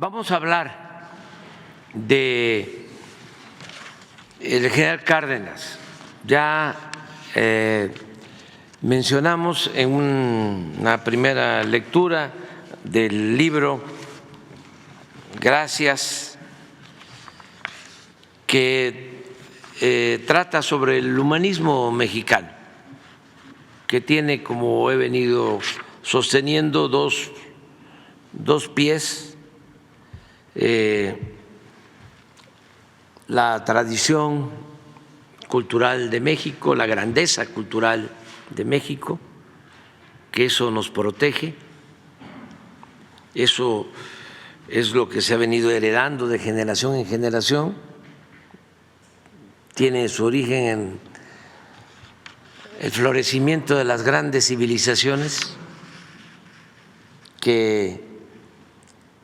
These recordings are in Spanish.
Vamos a hablar de el general Cárdenas. Ya mencionamos en una primera lectura del libro Gracias, que trata sobre el humanismo mexicano, que tiene, como he venido sosteniendo, dos pies: la tradición cultural de México, la grandeza cultural de México, que eso nos protege, eso es lo que se ha venido heredando de generación en generación, tiene su origen en el florecimiento de las grandes civilizaciones que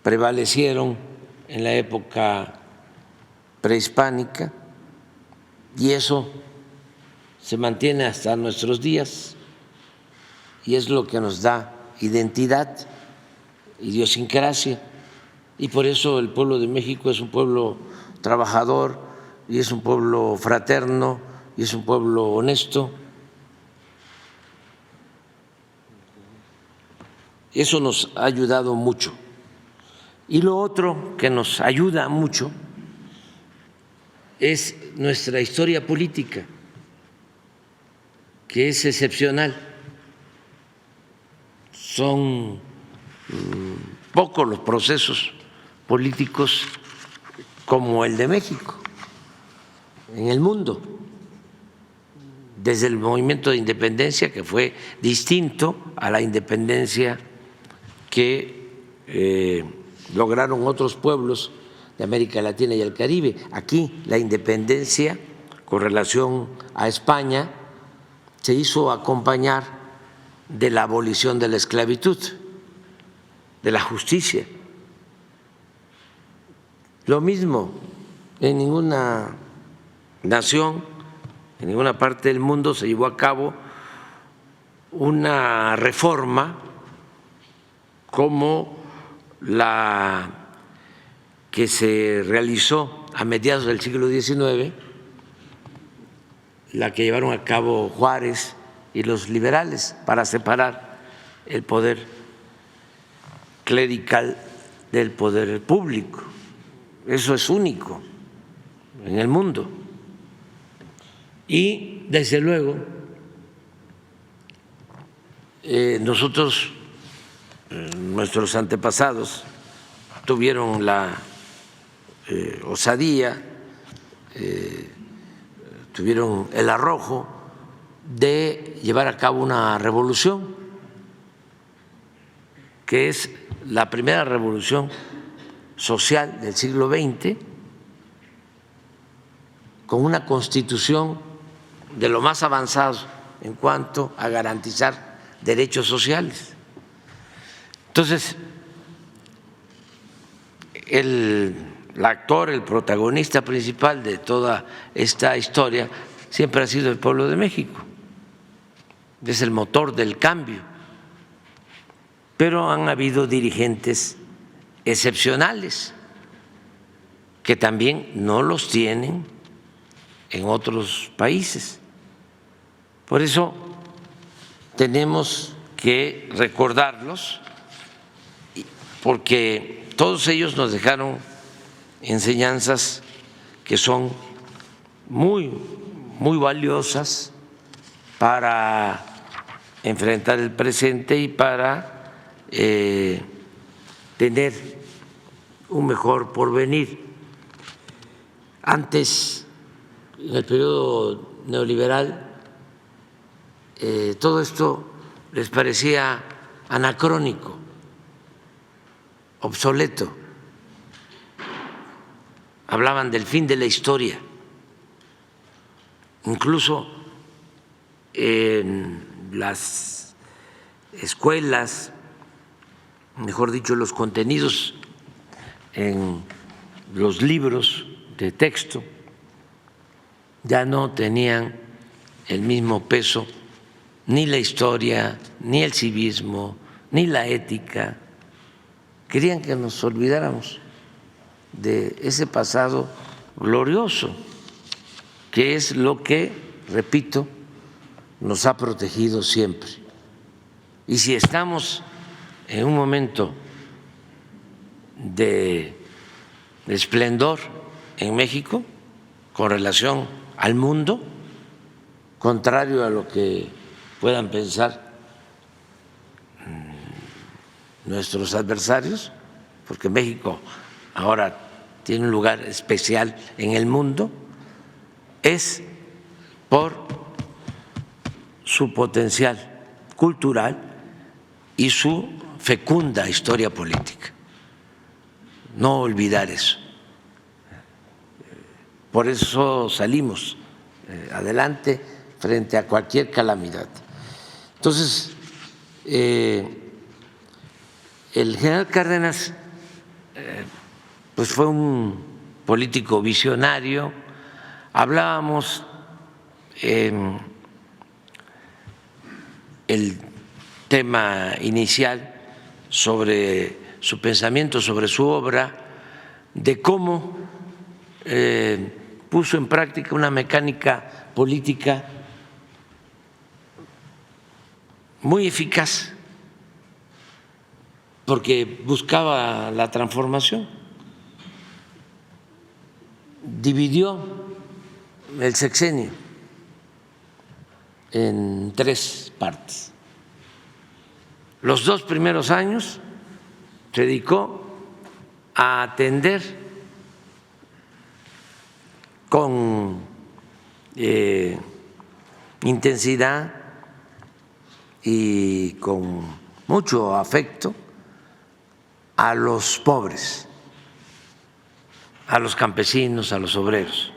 prevalecieron en la época prehispánica, y eso se mantiene hasta nuestros días y es lo que nos da identidad, idiosincrasia, y por eso el pueblo de México es un pueblo trabajador y es un pueblo fraterno y es un pueblo honesto. Eso nos ha ayudado mucho. Y lo otro que nos ayuda mucho es nuestra historia política, que es excepcional. Son pocos los procesos políticos como el de México en el mundo, desde el movimiento de independencia, que fue distinto a la independencia que lograron otros pueblos de América Latina y el Caribe. Aquí la independencia con relación a España se hizo acompañar de la abolición de la esclavitud, de la justicia. Lo mismo, en ninguna nación, en ninguna parte del mundo se llevó a cabo una reforma como la que se realizó a mediados del siglo XIX, la que llevaron a cabo Juárez y los liberales para separar el poder clerical del poder público. Eso es único en el mundo. Y desde luego nosotros, nuestros antepasados tuvieron la osadía, tuvieron el arrojo de llevar a cabo una revolución, que es la primera revolución social del siglo XX, con una constitución de lo más avanzado en cuanto a garantizar derechos sociales. Entonces, el actor, el protagonista principal de toda esta historia siempre ha sido el pueblo de México, es el motor del cambio, pero han habido dirigentes excepcionales que también no los tienen en otros países. Por eso tenemos que recordarlos, porque todos ellos nos dejaron enseñanzas que son muy valiosas para enfrentar el presente y para tener un mejor porvenir. Antes, en el periodo neoliberal, todo esto les parecía anacrónico, obsoleto. Hablaban del fin de la historia. Incluso en las escuelas, mejor dicho, los contenidos en los libros de texto ya no tenían el mismo peso, ni la historia, ni el civismo, ni la ética. Querían que nos olvidáramos de ese pasado glorioso, que es lo que, repito, nos ha protegido siempre. Y si estamos en un momento de esplendor en México con relación al mundo, contrario a lo que puedan pensar nuestros adversarios, porque México ahora tiene un lugar especial en el mundo, es por su potencial cultural y su fecunda historia política. No olvidar eso. Por eso salimos adelante frente a cualquier calamidad. Entonces, el general Cárdenas pues fue un político visionario. Hablábamos en el tema inicial sobre su pensamiento, sobre su obra, de cómo puso en práctica una mecánica política muy eficaz, porque buscaba la transformación. Dividió el sexenio en 3 partes. Los 2 primeros años se dedicó a atender con intensidad y con mucho afecto a los pobres, a los campesinos, a los obreros.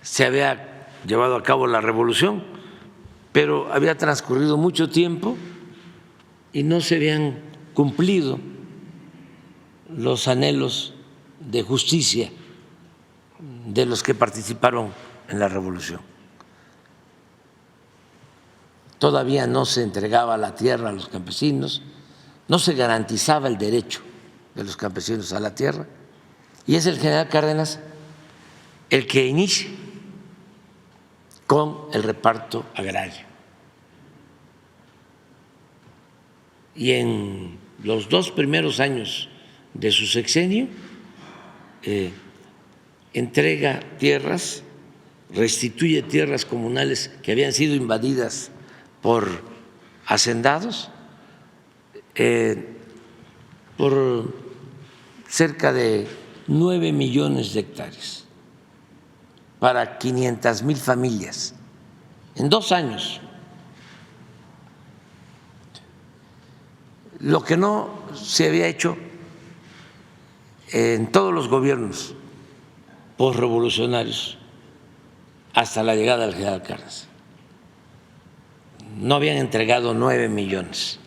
Se había llevado a cabo la revolución, pero había transcurrido mucho tiempo y no se habían cumplido los anhelos de justicia de los que participaron en la revolución. Todavía no se entregaba la tierra a los campesinos, no se garantizaba el derecho de los campesinos a la tierra, y es el general Cárdenas el que inicia con el reparto agrario. Y en los 2 primeros años de su sexenio entrega tierras, restituye tierras comunales que habían sido invadidas por hacendados, por cerca de 9 millones de hectáreas para 500,000 familias en 2 años. Lo que no se había hecho en todos los gobiernos posrevolucionarios hasta la llegada del general Cárdenas. No habían entregado 9 millones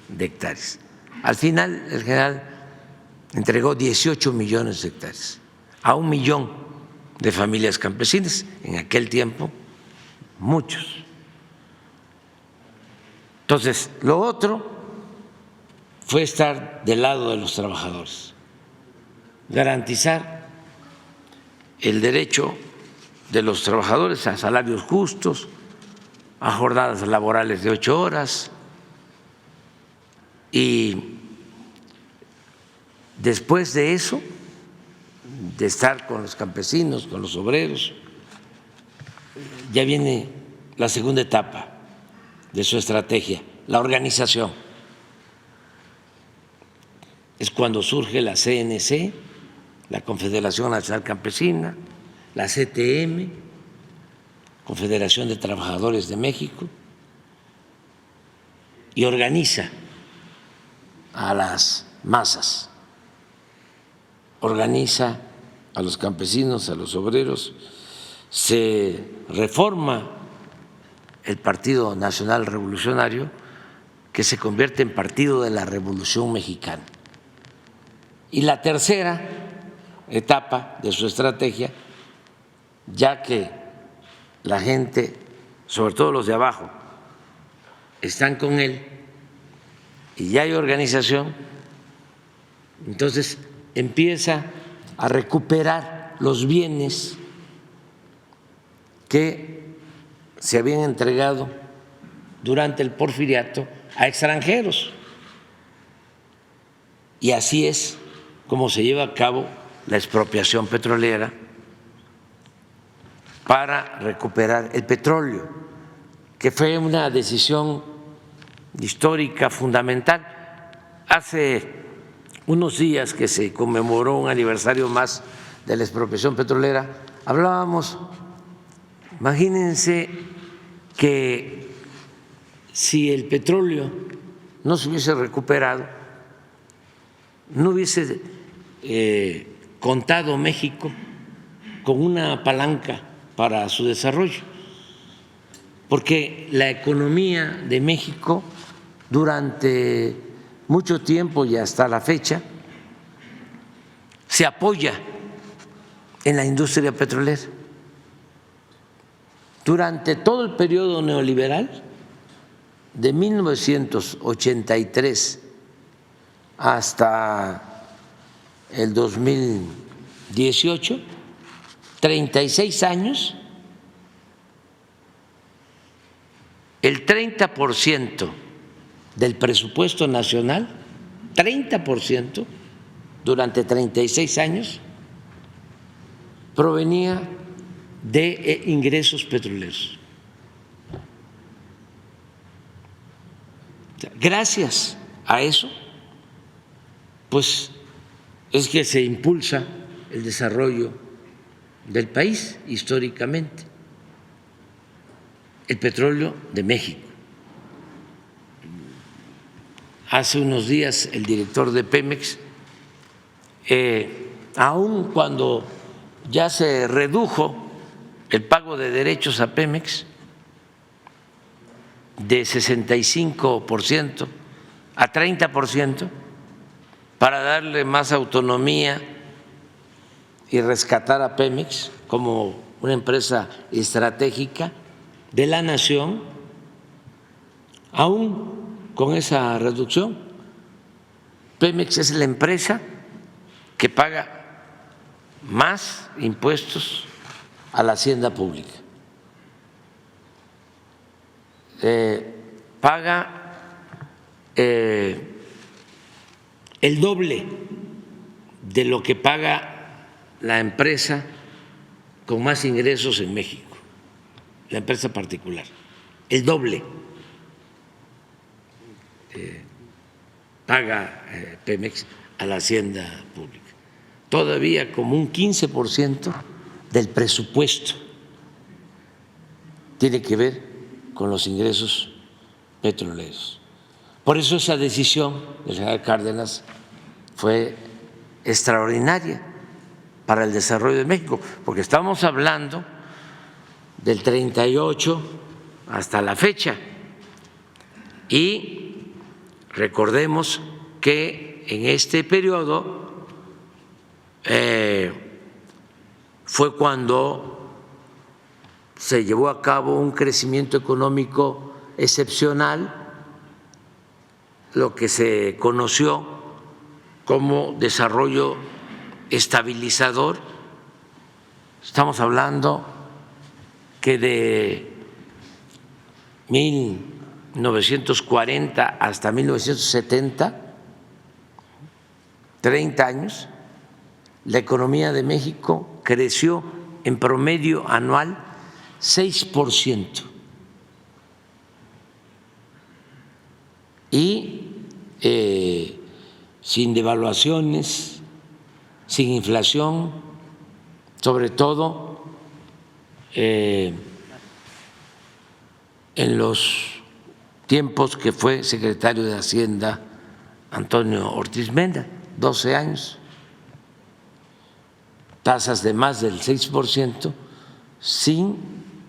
de hectáreas. Al final el general entregó 18 millones de hectáreas a 1 millón de familias campesinas, en aquel tiempo muchos. Entonces, lo otro fue estar del lado de los trabajadores, garantizar el derecho de los trabajadores a salarios justos, a jornadas laborales de 8 horas, y después de eso, de estar con los campesinos, con los obreros, ya viene la segunda etapa de su estrategia, la organización. Es cuando surge la CNC, la Confederación Nacional Campesina, la CTM, Confederación de Trabajadores de México, y organiza a las masas, organiza a los campesinos, a los obreros, se reforma el Partido Nacional Revolucionario, que se convierte en Partido de la Revolución Mexicana. Y la tercera etapa de su estrategia, ya que la gente, sobre todo los de abajo, están con él, y ya hay organización, entonces empieza a recuperar los bienes que se habían entregado durante el porfiriato a extranjeros. Y así es como se lleva a cabo la expropiación petrolera para recuperar el petróleo, que fue una decisión histórica fundamental. Hace unos días que se conmemoró un aniversario más de la expropiación petrolera, hablábamos, imagínense que si el petróleo no se hubiese recuperado, no hubiese contado México con una palanca para su desarrollo, porque la economía de México durante mucho tiempo y hasta la fecha se apoya en la industria petrolera. Durante todo el periodo neoliberal, de 1983 hasta el 2018, 36 años, el 30% del presupuesto nacional, 30% durante 36 años, provenía de ingresos petroleros. Gracias a eso, pues es que se impulsa el desarrollo del país históricamente, el petróleo de México. Hace unos días el director de Pemex, aun cuando ya se redujo el pago de derechos a Pemex de 65% a 30%, para darle más autonomía y rescatar a Pemex como una empresa estratégica de la nación, aún con esa reducción, Pemex es la empresa que paga más impuestos a la hacienda pública. Paga el doble de lo que paga la empresa con más ingresos en México, la empresa particular, el doble paga Pemex a la hacienda pública. Todavía como un 15% del presupuesto tiene que ver con los ingresos petroleros. Por eso esa decisión del general Cárdenas fue extraordinaria para el desarrollo de México, porque estamos hablando del 38 hasta la fecha. Y recordemos que en este periodo fue cuando se llevó a cabo un crecimiento económico excepcional, lo que se conoció como desarrollo estabilizador. Estamos hablando que de 1940 hasta 1970, 30 años, la economía de México creció en promedio anual 6%. Y sin devaluaciones, sin inflación, sobre todo en los tiempos que fue secretario de Hacienda Antonio Ortiz Mena, 12 años, tasas de más del 6%, sin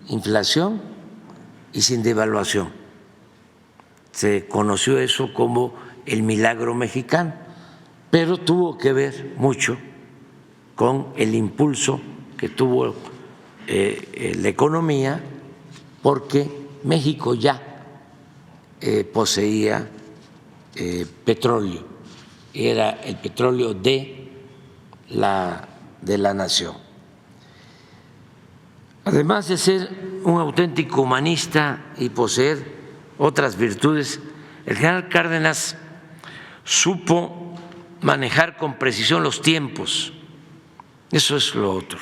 inflación y sin devaluación. Se conoció eso como el milagro mexicano, pero tuvo que ver mucho con el impulso que tuvo la economía, porque México ya poseía petróleo, era el petróleo de la nación. Además de ser un auténtico humanista y poseer otras virtudes, el general Cárdenas supo manejar con precisión los tiempos. Eso es lo otro.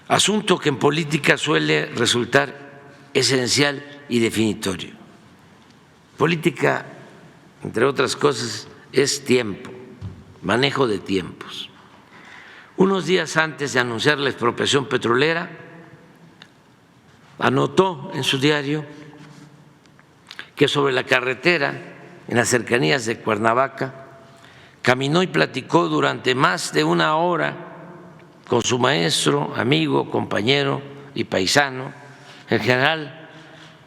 Asunto que en política suele resultar esencial y definitorio. Política, entre otras cosas, es tiempo, manejo de tiempos. Unos días antes de anunciar la expropiación petrolera, anotó en su diario que sobre la carretera, en las cercanías de Cuernavaca, caminó y platicó durante más de una hora con su maestro, amigo, compañero y paisano, el general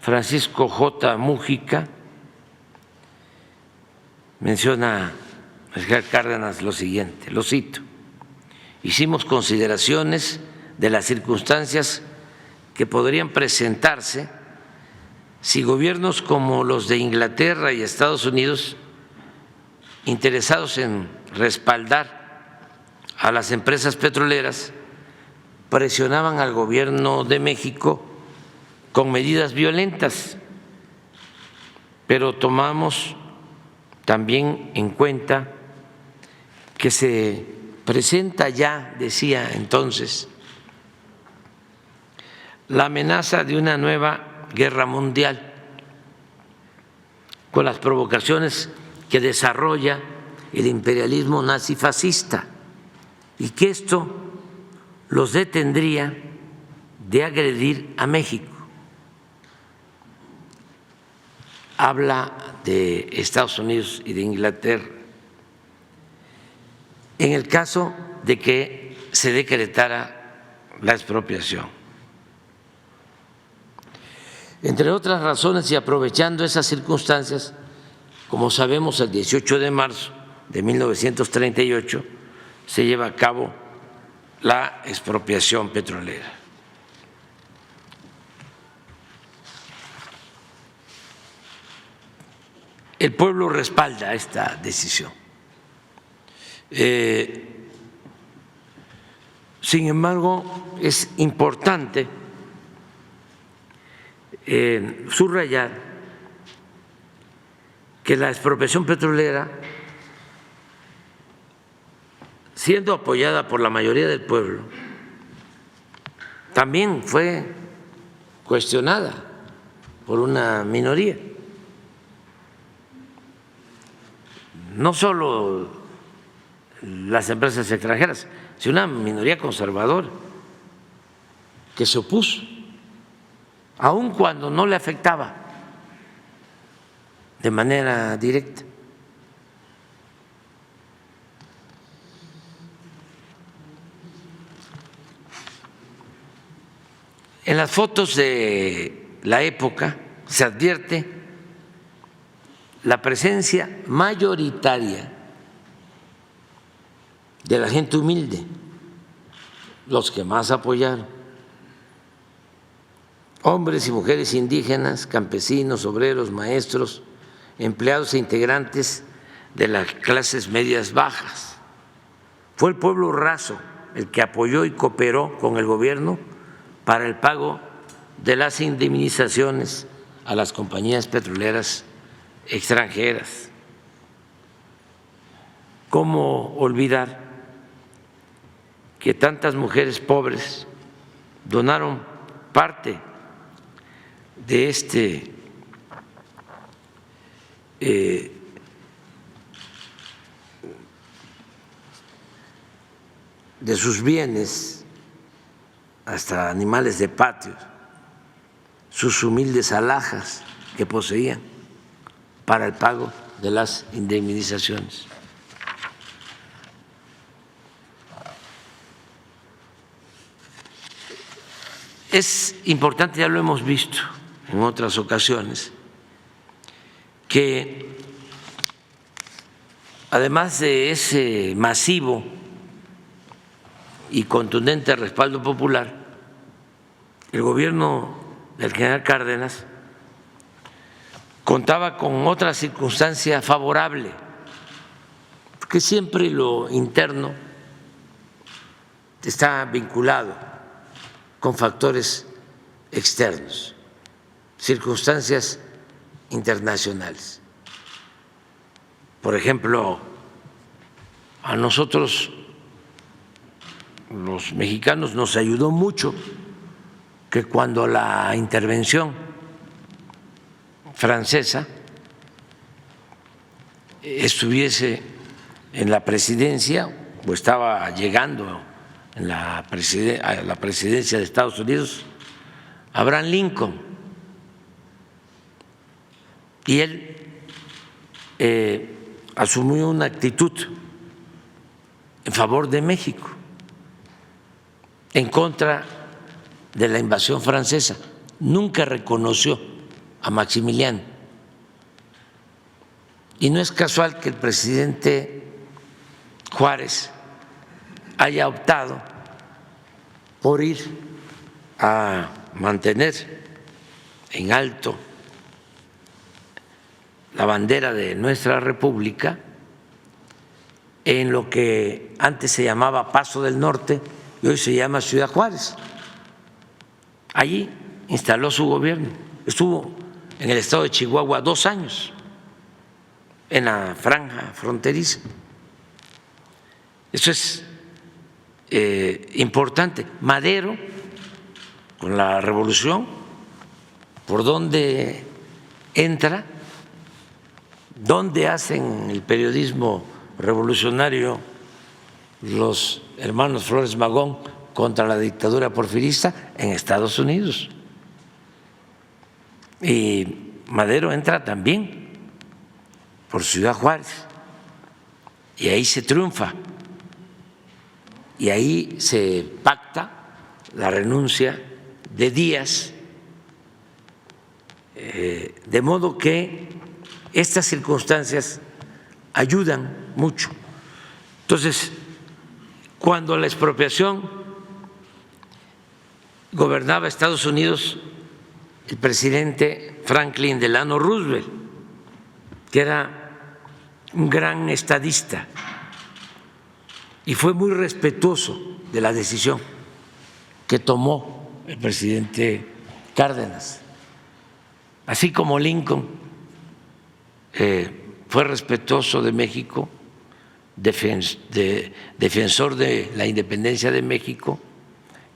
Francisco J. Mújica. Menciona el general Cárdenas lo siguiente, lo cito: hicimos consideraciones de las circunstancias que podrían presentarse si gobiernos como los de Inglaterra y Estados Unidos, interesados en respaldar a las empresas petroleras, presionaban al gobierno de México con medidas violentas, pero tomamos también en cuenta que se presenta ya, decía entonces, la amenaza de una nueva guerra mundial con las provocaciones que desarrolla el imperialismo nazifascista y que esto los detendría de agredir a México. Habla de Estados Unidos y de Inglaterra. En el caso de que se decretara la expropiación. Entre otras razones, y aprovechando esas circunstancias, como sabemos, el 18 de marzo de 1938 se lleva a cabo la expropiación petrolera. El pueblo respalda esta decisión. Sin embargo, es importante subrayar que la expropiación petrolera, siendo apoyada por la mayoría del pueblo, también fue cuestionada por una minoría. No solo las empresas extranjeras, sino una minoría conservadora que se opuso, aun cuando no le afectaba de manera directa. En las fotos de la época se advierte la presencia mayoritaria de la gente humilde, los que más apoyaron, hombres y mujeres indígenas, campesinos, obreros, maestros, empleados e integrantes de las clases medias bajas. Fue el pueblo raso el que apoyó y cooperó con el gobierno para el pago de las indemnizaciones a las compañías petroleras extranjeras. ¿Cómo olvidar que tantas mujeres pobres donaron parte de de sus bienes, hasta animales de patio, sus humildes alhajas que poseían, para el pago de las indemnizaciones? Es importante, ya lo hemos visto en otras ocasiones, que además de ese masivo y contundente respaldo popular, el gobierno del general Cárdenas contaba con otra circunstancia favorable, porque siempre lo interno está vinculado con factores externos, circunstancias internacionales. Por ejemplo, a nosotros los mexicanos nos ayudó mucho que cuando la intervención francesa estuviese en la presidencia o estaba llegando a la presidencia de Estados Unidos, Abraham Lincoln, y él asumió una actitud en favor de México, en contra de la invasión francesa. Nunca reconoció a Maximiliano. Y no es casual que el presidente Juárez haya optado por ir a mantener en alto la bandera de nuestra República en lo que antes se llamaba Paso del Norte y hoy se llama Ciudad Juárez. Allí instaló su gobierno, estuvo en el estado de Chihuahua 2 años, en la franja fronteriza. Eso es importante. Madero, con la revolución, ¿por dónde entra? ¿Dónde hacen el periodismo revolucionario los hermanos Flores Magón contra la dictadura porfirista? En Estados Unidos. Y Madero entra también por Ciudad Juárez y ahí se triunfa y ahí se pacta la renuncia de Díaz, de modo que estas circunstancias ayudan mucho. Entonces, cuando la expropiación gobernaba Estados Unidos, el presidente Franklin Delano Roosevelt, que era un gran estadista y fue muy respetuoso de la decisión que tomó el presidente Cárdenas, así como Lincoln fue respetuoso de México, defensor de la independencia de México,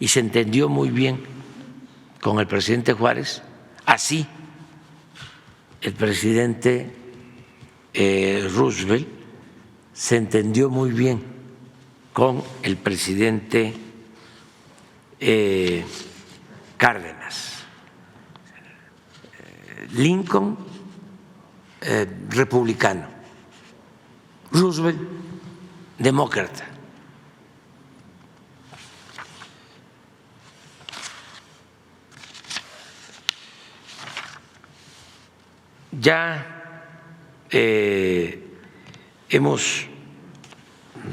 y se entendió muy bien con el presidente Juárez. Así el presidente Roosevelt se entendió muy bien con el presidente Cárdenas. Lincoln, republicano; Roosevelt, demócrata. Ya hemos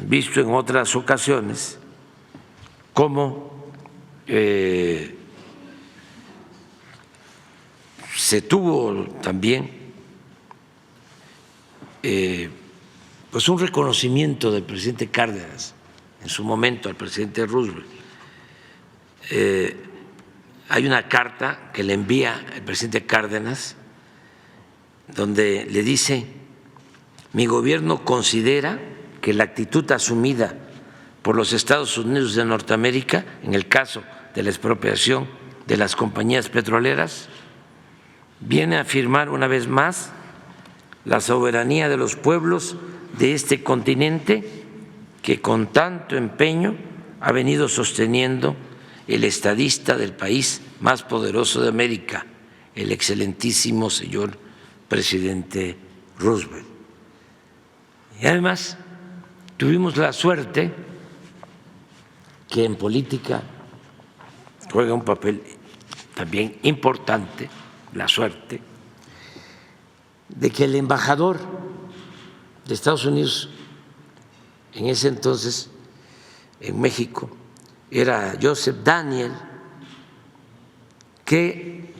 visto en otras ocasiones cómo se tuvo también pues un reconocimiento del presidente Cárdenas en su momento al presidente Roosevelt. Hay una carta que le envía el presidente Cárdenas donde le dice: mi gobierno considera que la actitud asumida por los Estados Unidos de Norteamérica en el caso de la expropiación de las compañías petroleras viene a afirmar una vez más la soberanía de los pueblos de este continente que con tanto empeño ha venido sosteniendo el estadista del país más poderoso de América, el excelentísimo señor presidente Roosevelt. Y además tuvimos la suerte, que en política juega un papel también importante, la suerte, de que el embajador de Estados Unidos en ese entonces en México era Joseph Daniel, que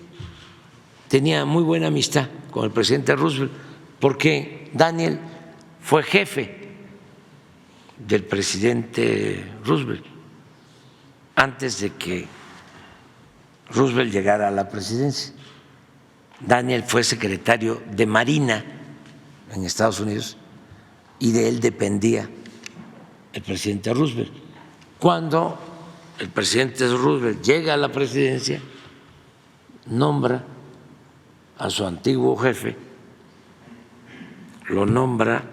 tenía muy buena amistad con el presidente Roosevelt, porque Daniel fue jefe del presidente Roosevelt antes de que Roosevelt llegara a la presidencia. Daniel fue secretario de Marina en Estados Unidos y de él dependía el presidente Roosevelt. Cuando el presidente Roosevelt llega a la presidencia, nombra a su antiguo jefe, lo nombra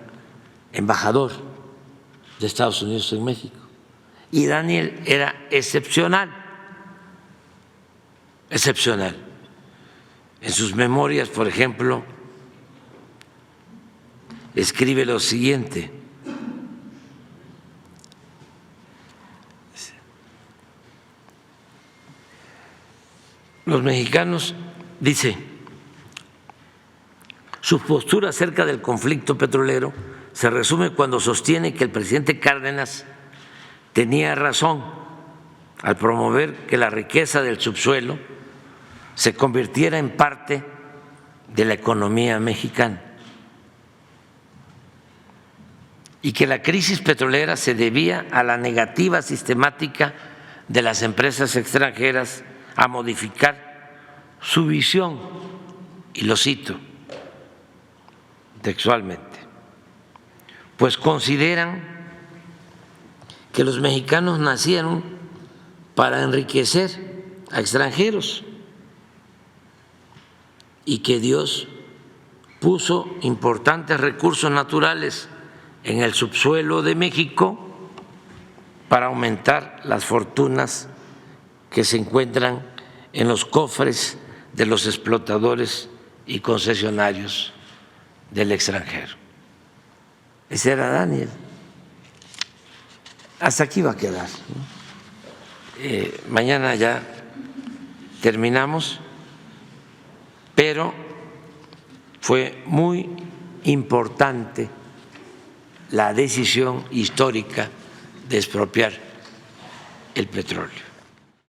embajador de Estados Unidos en México. Y Daniel era excepcional. En sus memorias, por ejemplo, escribe lo siguiente: los mexicanos, dice, su postura acerca del conflicto petrolero se resume cuando sostiene que el presidente Cárdenas tenía razón al promover que la riqueza del subsuelo se convirtiera en parte de la economía mexicana y que la crisis petrolera se debía a la negativa sistemática de las empresas extranjeras a modificar su visión, y lo cito textualmente, pues consideran que los mexicanos nacieron para enriquecer a extranjeros y que Dios puso importantes recursos naturales en el subsuelo de México para aumentar las fortunas que se encuentran en los cofres de los explotadores y concesionarios del extranjero. Ese era Daniel. Hasta aquí va a quedar. Mañana ya terminamos, pero fue muy importante la decisión histórica de expropiar el petróleo.